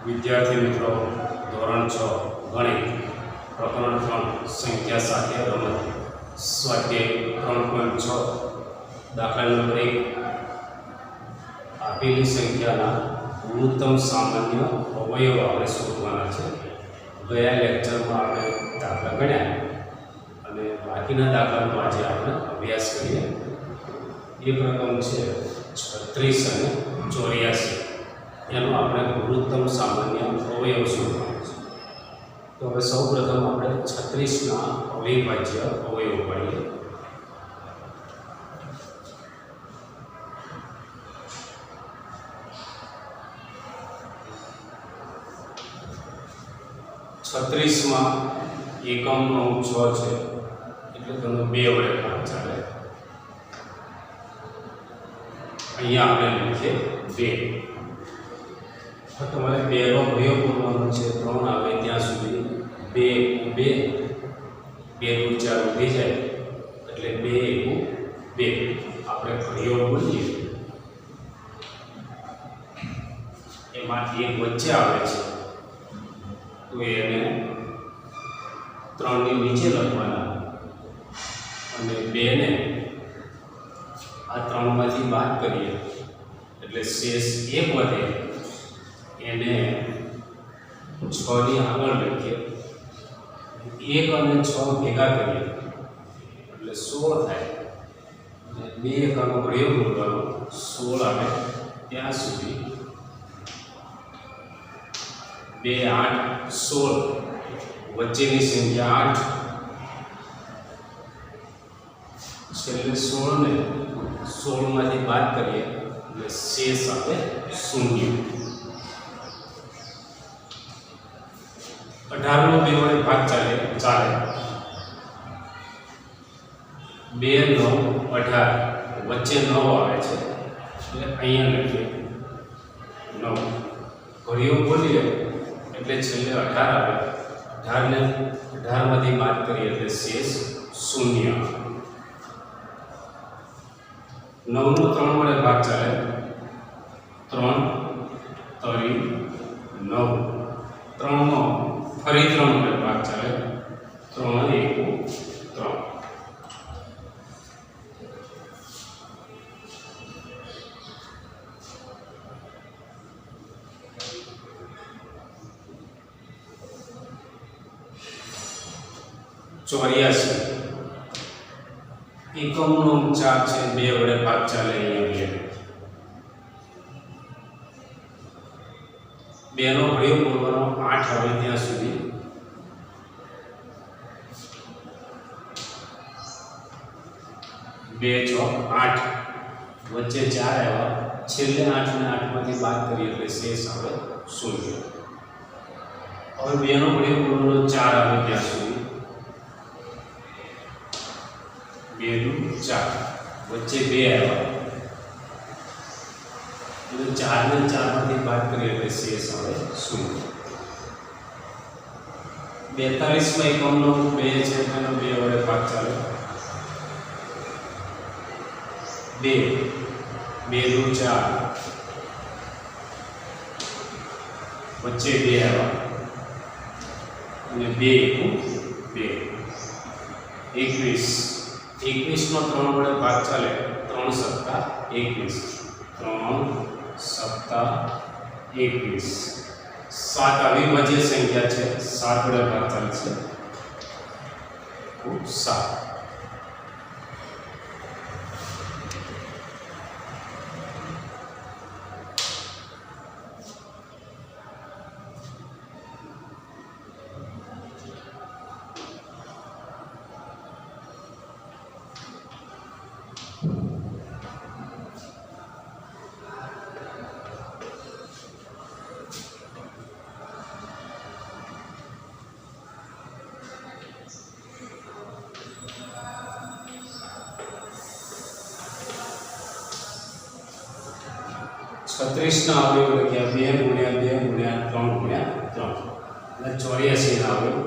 વિદ્યાર્થી મિત્રો, ધોરણ 6 ગણિત પ્રકરણ 3 સંખ્યા સાથે રમત સ્વાધ્યાય 3.6 દાખલા નંબર 1 આપેલી સંખ્યાના ગુણોત્તમ સામાન્ય અવયવ આપણે શોધવાના છે। ગયા લેક્ચરમાં આપણે દાખલા ગણ્યા અને બાકીના દાખલાનો આજે આપણે અભ્યાસ કરીએ। એક રકમ છે 36 અને 84, એનો આપણે ગુણોત્તમ સામાન્ય અવયવ શોધવાનો છે। તો હવે સૌપ્રથમ આપણે 36ના અવિભાજ્ય અવયવ પાડીએ। છત્રીસમાં એકમનો અંક 6 છે, એટલે તેનો 2 વડે ભાગ ચાલે। અહીંયા આપણે લખીએ 2। તો તમારે 2નો પ્રયોગ કરવાનો છે। 3 આવે ત્યાં સુધી 2 2 2 4 ઉડી જાય એટલે 2 2 આપણે પ્રયોગ બોલીએ એમાં એક વચ્ચે આવે છે તો એને 3 ની નીચે લખવાના અને 2 ને આ 3 માંથી બાદ કરીએ એટલે શેષ 1 વધે, એને 6 ની આગળ લખીએ। 1 અને 6 ભેગા કરીએ એટલે 16 થાય અને 2 એકમનો પ્રયોગ કરવાનો, 16 આવે ત્યાં સુધી 2 8 16 વચ્ચેની સંખ્યા 8, છેલ્લે 16 ને 16 માંથી બાદ કરીએ એટલે શેષ આવે 0। 18નો 2 વડે ભાગ ચાલે 2 9 18 વચ્ચે 9 આવે છે એટલે અહીંયા લખીએ 9, ઘડીઓ બોલીએ એટલે છેલ્લે 18 આવે, 18 ને 18 માંથી બાદ કરીએ એટલે શેષ 0। 9નો 3 વડે ભાગ ચાલે 3 3 9, 3નો ફરી 3 વડે ભાગ ચાલે 3 1 3। ચોર્યાસી એકમનો 4 છે, 2 વડે ભાગ ચાલે અહીંયા 2 નો પ્રયોગ કરવાનો, 8 આવે ત્યાં સુધી 2 6 8 વચ્ચે 4 આવ્યા, છેલ્લે 8 ને 8 માંથી બાદ કરીએ એટલે શેષ આવે 0। હવે 2 નો પ્રયોગ કરવાનો, 4 આવે ત્યાં સુધી 2 4 વચ્ચે 2 આવ્યા એટલે 4 ને 4 માંથી બાદ કરીએ એટલે શેષ આવે 0। 42માં એકમનો 2 છે, તેનો 2 વડે ભાગ ચાલે 2 2 4 વચ્ચે 2 આવ્યા અને 2 1 21 21નો 3 વડે ભાગ ચાલે 3 સત્તા 21 3 સત્તા 21। 7 અવિભાજ્ય સંખ્યા છે, 7 વડે ભાગ ચાલશે 7। છત્રીસના અવયવ લખ્યા 2 × 2 × 3 × 3 અને 84 ના અવયવ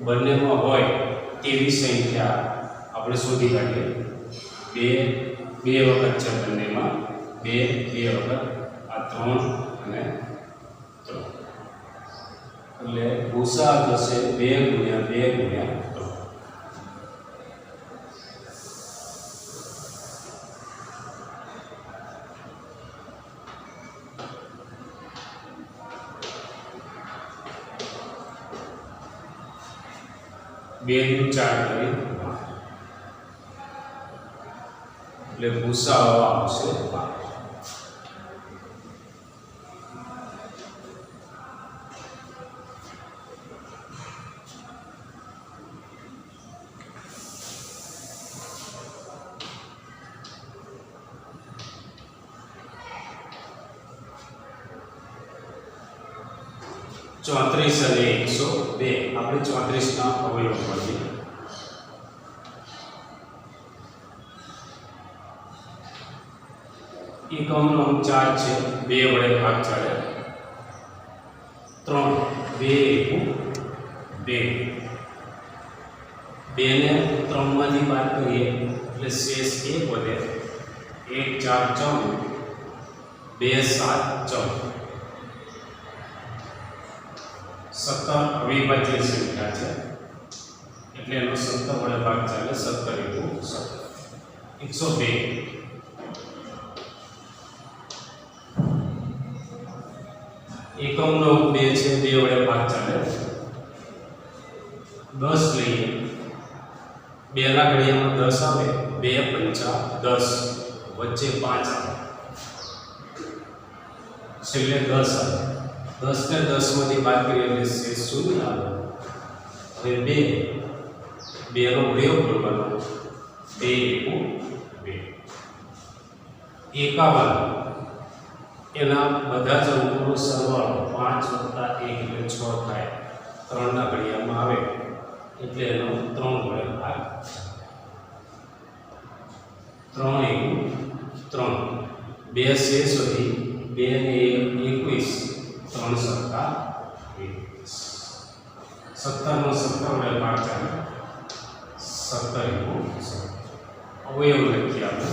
બંનેમાં હોય તેવી સંખ્યા આપણે શોધી કાઢીએ। 2 વખત છે બંનેમાં, 2 2 વખત આ 3 અને 3। એટલે ભૂસા થશે 2 ગુણ્યા 2 ગુણ્યા 3 2 નું 4 કરી એટલે ભૂસા આવશે 5 34 અને 102 આપણે 34 ના અવયવ મળીએ એકમનો અંક 4 છે 2 વડે ભાગ ચાલે 3 2 2 2 ને 3 માંથી બાદ કરીએ એટલે શેષ 1 વધે 1 4 14 2 7 14 17 અવિભાજ્ય સંખ્યા છે એટલે એનો 17 વડે ભાગ ચાલે 17 102 એકમનો 2 છે 2 વડે ભાગ ચાલે 10 લઈએ 2 ના ઘડિયામાં 10 આવે 2 5 10 વચ્ચે 5 આવે છેલ્લે 10 આવે 10 ને 10 માંથી બાદ કરીએ એટલે શેષ 0 આવે હવે 2 નો પ્રયોગ કરવાનો 2 51 એના બધા જ અંકોનો સરવાળો 5 + 1 એટલે 6 થાય 3 ના ઘડિયામાં આવે એટલે એનો 3 વડે ભાગ 3 3 2 શેષ વધી 2 ને 21 3 સત્તા 17 નો 17 વડે ભાગ ચાલે 17 અવયવ લખીએ આપણે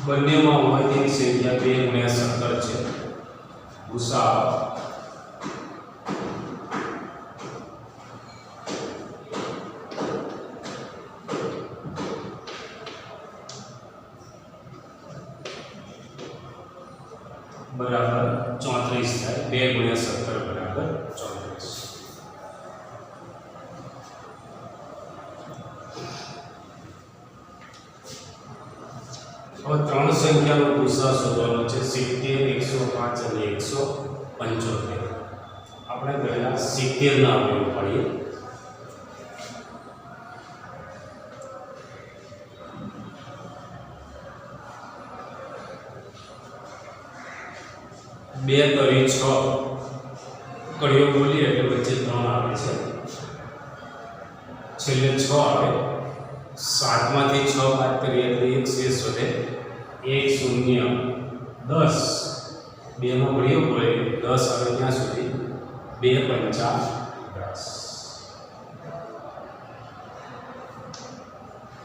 બંનેમાં હોય તેની સંખ્યા 2 ગુણ્યા 17 છે ભૂસા બરાબર 34 થાય 2 ગુણ્યા 17 બરાબર 34 હવે ત્રણ સંખ્યાનો ભૂસા શોધવાનો છે 70 105 અને 175 આપણે પહેલા 70 ના અવયવ પાડીએ બે તરી 6 કડીઓ બોલીએ એટલે વચ્ચે 3 આવે છે છેલ્લે 6 આવે 7 માંથી 6 બાદ કરીએ એટલે એક શેષ વધે 1 0 10 બે નો ઘડિયો બોલે 10 આવે ત્યાં સુધી 2 5 10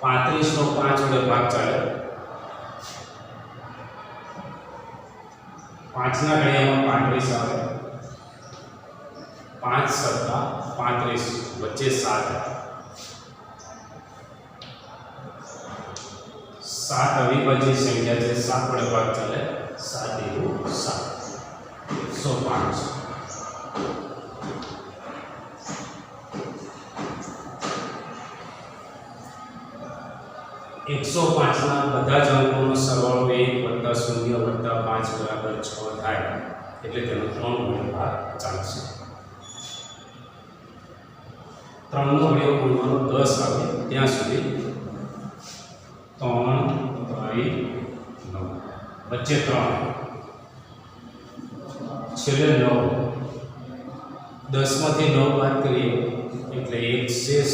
35 નો 5 વડે ભાગ ચાલે 5 ના ઘડિયામાં 35 આવે 5 સત્તા 35 વચ્ચે 7 7 અવિભાજ્ય સંખ્યા છે 7 વડે ભાગ ચાલે 7 105 105 ના બધા જ અંકોનો સરવાળો 1 + 0 + 5 બરાબર 6 થાય એટલે તેનો 3 વડે ભાગ ચાલશે 3 નો ઘડિયો ગુણવાનો 10 આવે ત્યાં સુધી 3 3 9 વચ્ચે 3 છેલ્લે 9 10 માંથી 9 બાદ કરીએ એટલે એક શેષ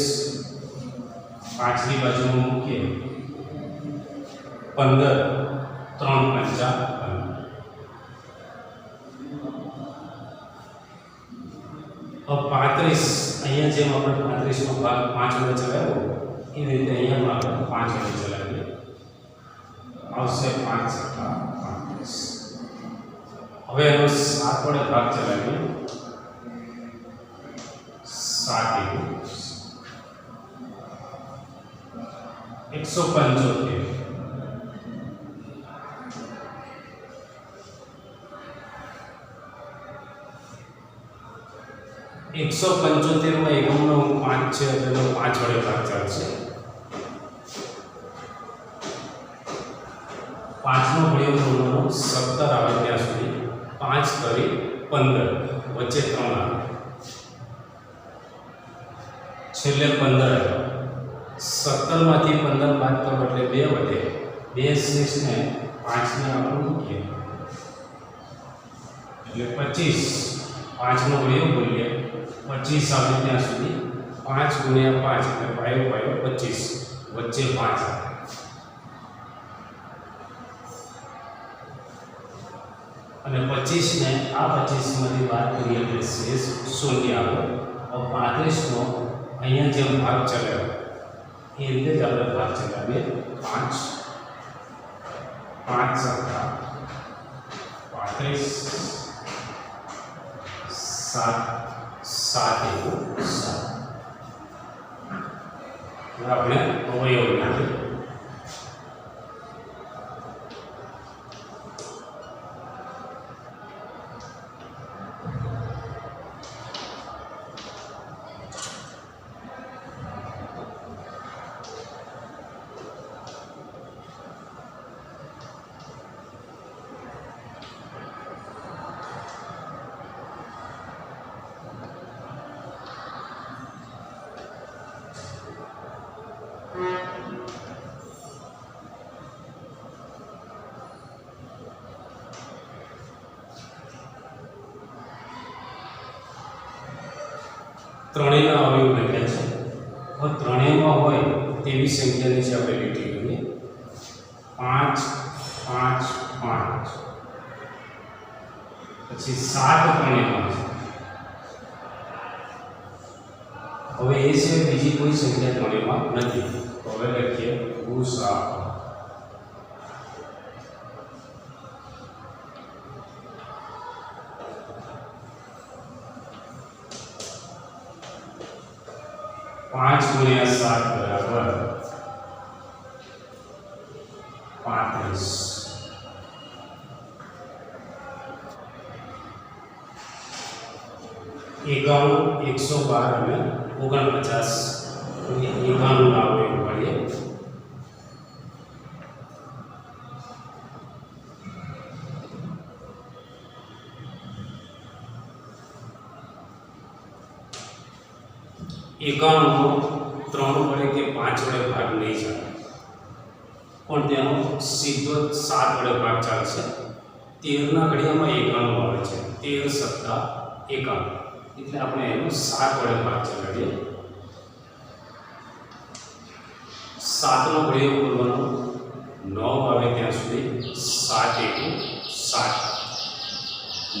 5 ની બાજુમાં મૂકીએ 15 3 5 अब 35 अहींया जेम આપણે 35 નો ભાગ 5 વડે ચલાવ્યો એ રીતે અહીંયા આપણે 5 વડે ચલાવીએ આવશે 5 સત્તા 35 હવે એનો 7 વડે ભાગ ચલાવીએ 7 175 175 में एकमનો 5 છે એટલે 5 વડે ભાગ ચાલશે 5 નો ઘડિયો પૂર્ણનો 17 આવે ત્યાં સુધી 5 કરી 15 વચ્ચે 3 આવે છેલ્લે 15 આવે 17 માંથી 15 બાદ કરો એટલે 2 વધે 2 શેષને 5 ને આપણે મૂકીએ એટલે 25 5 નો ઘડિયો બોલીએ 25 આવે ત્યાં સુધી 5 ગુણ્યા 5 એટલે 5 25 વચ્ચે 5 આવે અને 25 ને આ 25 માંથી બાદ કરીએ એટલે શેષ 0 આવે और 35 નો અહીંયા જેમ ભાગ ચલાવ્યો એ રીતે જ આપણે ભાગ ચલાવીએ 5 5 સત્તા 35 7 7 આપણે અવયવ નાખીએ ત્રણેયના અવયવ લખ્યા છે હવે ત્રણેયમાં હોય તેવી સંખ્યા નીચે આપણે લીટી કરીએ 5 5 5 પછી 7 ત્રણેયમાં છે હવે એ છે બીજી કોઈ સંખ્યા ત્રણેયમાં નથી તો હવે લખીએ ગુસા पाँच गुणिया 7 बराबर 35 51 112 में 49 51 ना हो पड़े 51 નો 3 વડે કે 5 વડે ભાગ નહીં ચાલે પણ તેનો સીધો 7 વડે ભાગ ચાલશે 13 ના ઘડિયામાં 91 આવે છે 13 સત્તા 51 એટલે આપણે એનો 7 વડે ભાગ ચલાવીએ 7 નો ઘડિયો બોલવાનો 9 આવે ત્યાં સુધી 7 1 7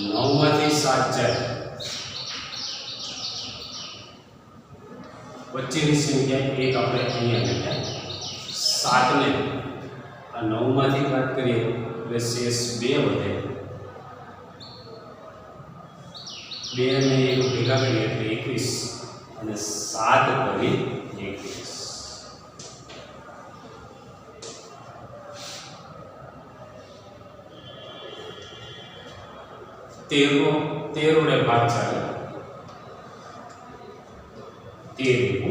9 માંથી 7 જાય વચ્ચેની સંખ્યા 1 આપણે અહીંયા લખ્યા 7 ને આ 9 માંથી બાદ કરીએ એટલે શેષ 2 વધે 2 ને 1 ભેગા કરીએ એટલે 21 અને 7 કરી 21 13 વડે ભાગ ચાલે 13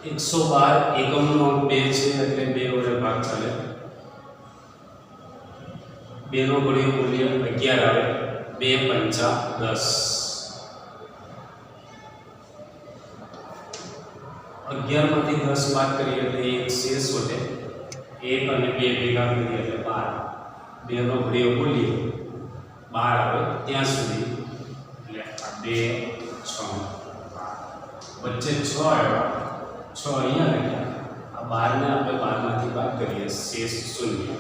112 એકમનો 2 છે એટલે 2 વડે ભાગ ચાલે 2 નો ઘડિયો મૂલ્ય 11 આવે 2 5 10 11 માંથી 10 બાદ કરીએ એટલે 1 શેષ વધે 1 અને 2 ભેગા કરીએ એટલે 12 2 નો ઘડીઓ બોલીએ 12 આવે ત્યાં સુધી, એટલે 2 6 વચ્ચે 6 આવ્યા, 6 અહીંયા લખ્યા, આ 12 ને આપણે 12 માંથી બાદ કરીએ, શેષ 0.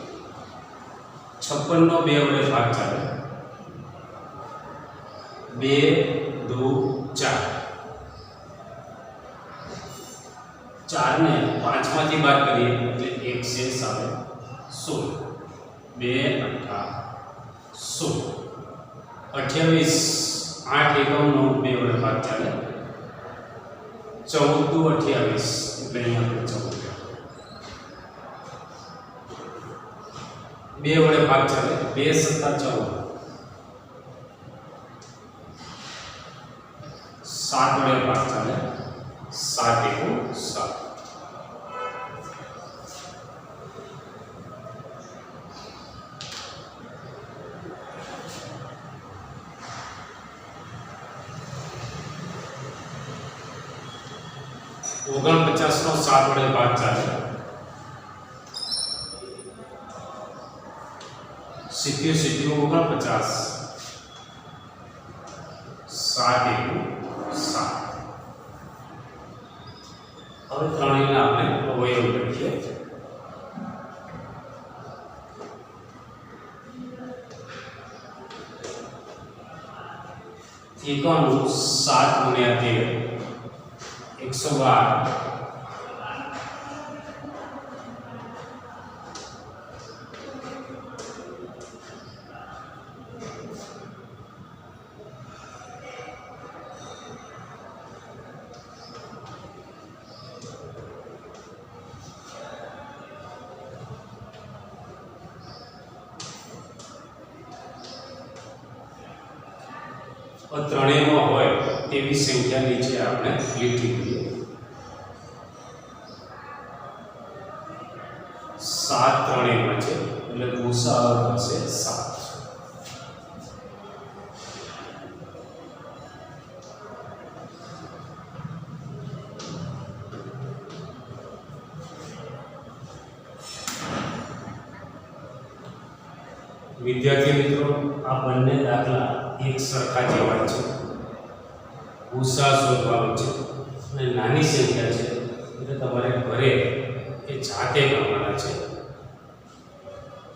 56 નો 2 વડે ભાગ ચાલે, 2 2 4, 4 ને 5 માંથી બાદ કરીએ એટલે 1 શેષ આવે 16. 2 8 16. 28 8 એકમનો 2 વડે ભાગ ચાલે, 14 દુ 28 એટલે અહીંયા આપણે 14. 2 વડે ભાગ ચાલે, 2 સત્તા 14. 7 વડે ભાગ ચાલે, 7 એકુ 7. ઓગણપચાસ નો 7 વડે ભાગ ચાલે, 70 49, 7 એકુ 7. હવે ત્રણેયના આપણે અવયવ લખીએ. એકાનું 7 ગુણ્યા 13 112. ત્રણેયમાં હોય તેવી સંખ્યા નીચે આપણે લીટી કરીએ. 7 ત્રણેયમાં છે એટલે ગુસાઅ થશે 7. વિદ્યાર્થી મિત્રો, આ બંને દાખલા એક સરખા જેવા છે. ગુસા શોધવાનો છે અને નાની સંખ્યા છે એટલે તમારે ઘરે એ જાતે કરવાના છે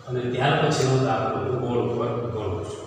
અને ત્યાર પછીનો દાખલો બોર્ડ ઉપર ગણો છો.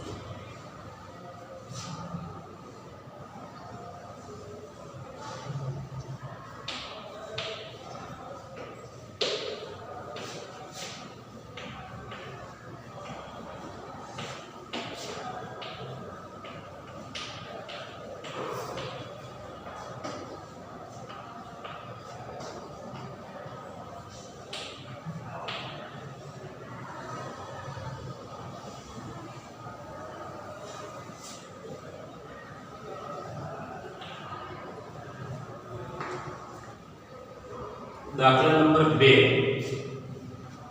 દાખલા નંબર 2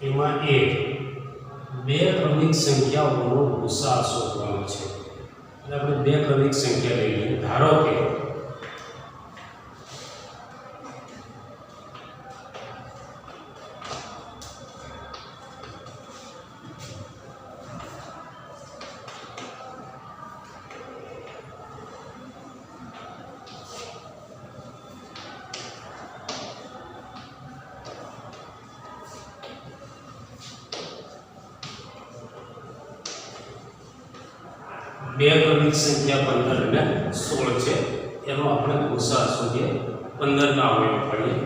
એમાં બે ક્રમિક સંખ્યાઓનો ગુસાઅ શોધવાનો છે. એટલે આપણે બે ક્રમિક સંખ્યા લઈએ. ધારો કે બે ક્રમિક સંખ્યા 15 અને 16 છે. એનો આપણે ગુસાઅ શોધીએ. 15 ના અવયવ પાડીએ.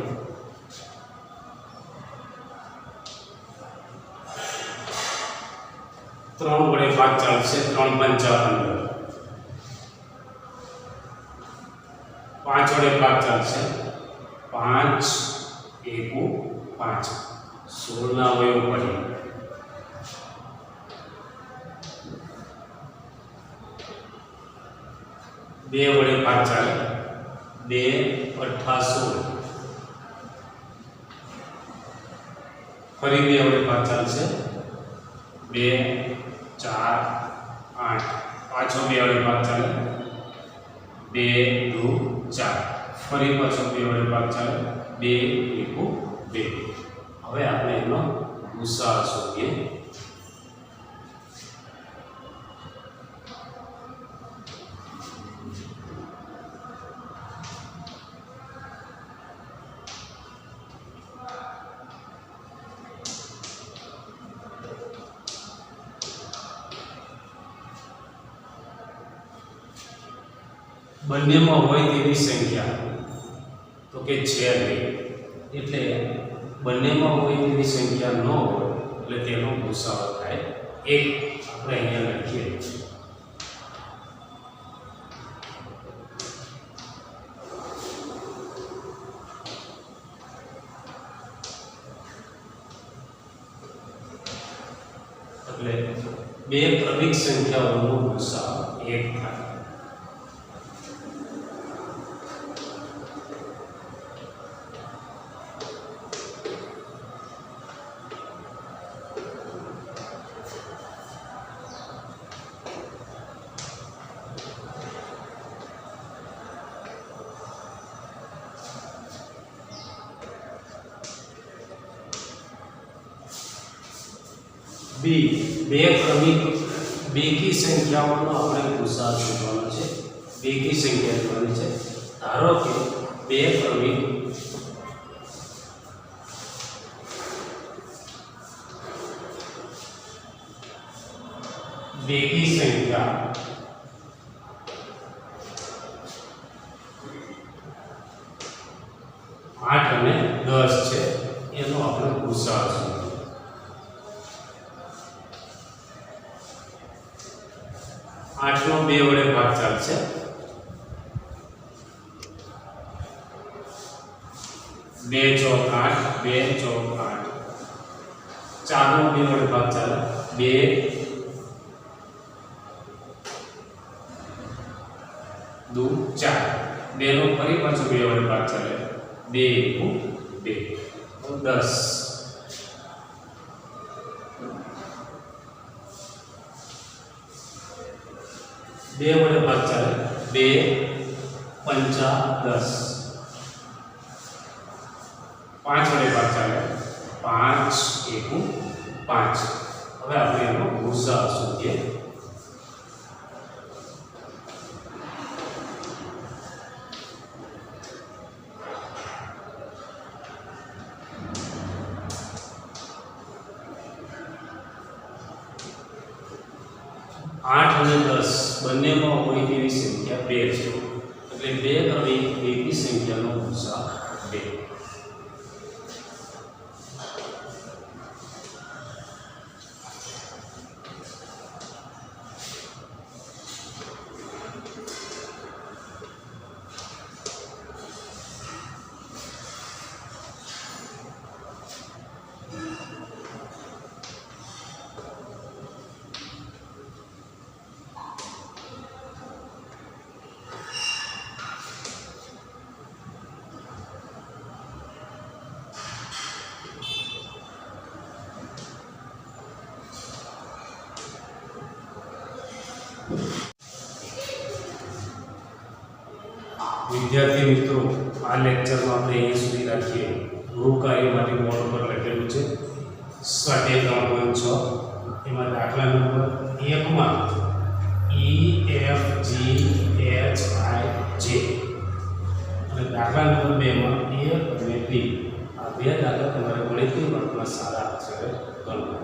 3 વડે ભાગ ચાલશે. 3 પંચા 15. 5 વડે ભાગ ચાલશે. 5 એકુ 5. 16 ના અવયવ પાડીએ. 2 વડે ભાગ ચાલે. 2 8 16. ફરી 2 વડે ભાગ ચાલશે. 2 4 8. પાછો 2 વડે ભાગ ચાલે. 2 2 4. ફરી પાછો 2 વડે ભાગ ચાલે. 2 1 2. હવે આપણે એનો ગુસાઅ શોધીએ. બંનેમાં હોય તેવી સંખ્યા તો કે છે નહીં, એટલે બંનેમાં હોય તેવી સંખ્યા ન હોય એટલે તેનો ભૂસાઅ થાય 1. આપણે અહીંયા લખીએ એટલે બે ક્રમિક સંખ્યાઓનો ભૂસાઅ 1 થાય. બે ક્રમિક બેકી સંખ્યાઓનો આપણે ભૂસાઅ શોધવાનો છે. બેકી સંખ્યા શોધવાની છે. ધારો કે બે ક્રમિક બેકી સંખ્યા 8 અને 10 છે, એનો આપણે ભૂસાઅ શોધવાનો. 8 નો 2 વડે ભાગ ચાલશે. 2 ચોક 8, 2 ચોક 8. 4 નો 2 વડે ભાગ ચાલે. 2 દુ 4. 2 નો ફરી પાછો 2 વડે ભાગ ચાલે. 2 2 10. 2 વડે ભાગ ચાલે. 2 પંચા 10. 5 વડે ભાગ ચાલે. 5 એકુ 5. હવે આપણે એનો ભૂસાઅ શોધીએ. અને 10 બંનેમાં હોય તેવી સંખ્યા 2 છે, એટલે બે ક્રમિક બેકી સંખ્યાનો ભૂસાઅ 2. વિદ્યાર્થી મિત્રો, આ લેક્ચરમાં આપણે અહીંયા સુધી રાખીએ. ગૃહ કાર્ય માટે બોર્ડ પર લખેલું છે સ્વાધ્યાય 3.6. એમાં દાખલા નંબર 1 માં E F G H I J અને દાખલા નંબર 2 માં A અને B. આ બે દાખલા તમારે ગણિતની વર્ગમાં સારા અક્ષરે ગણવા.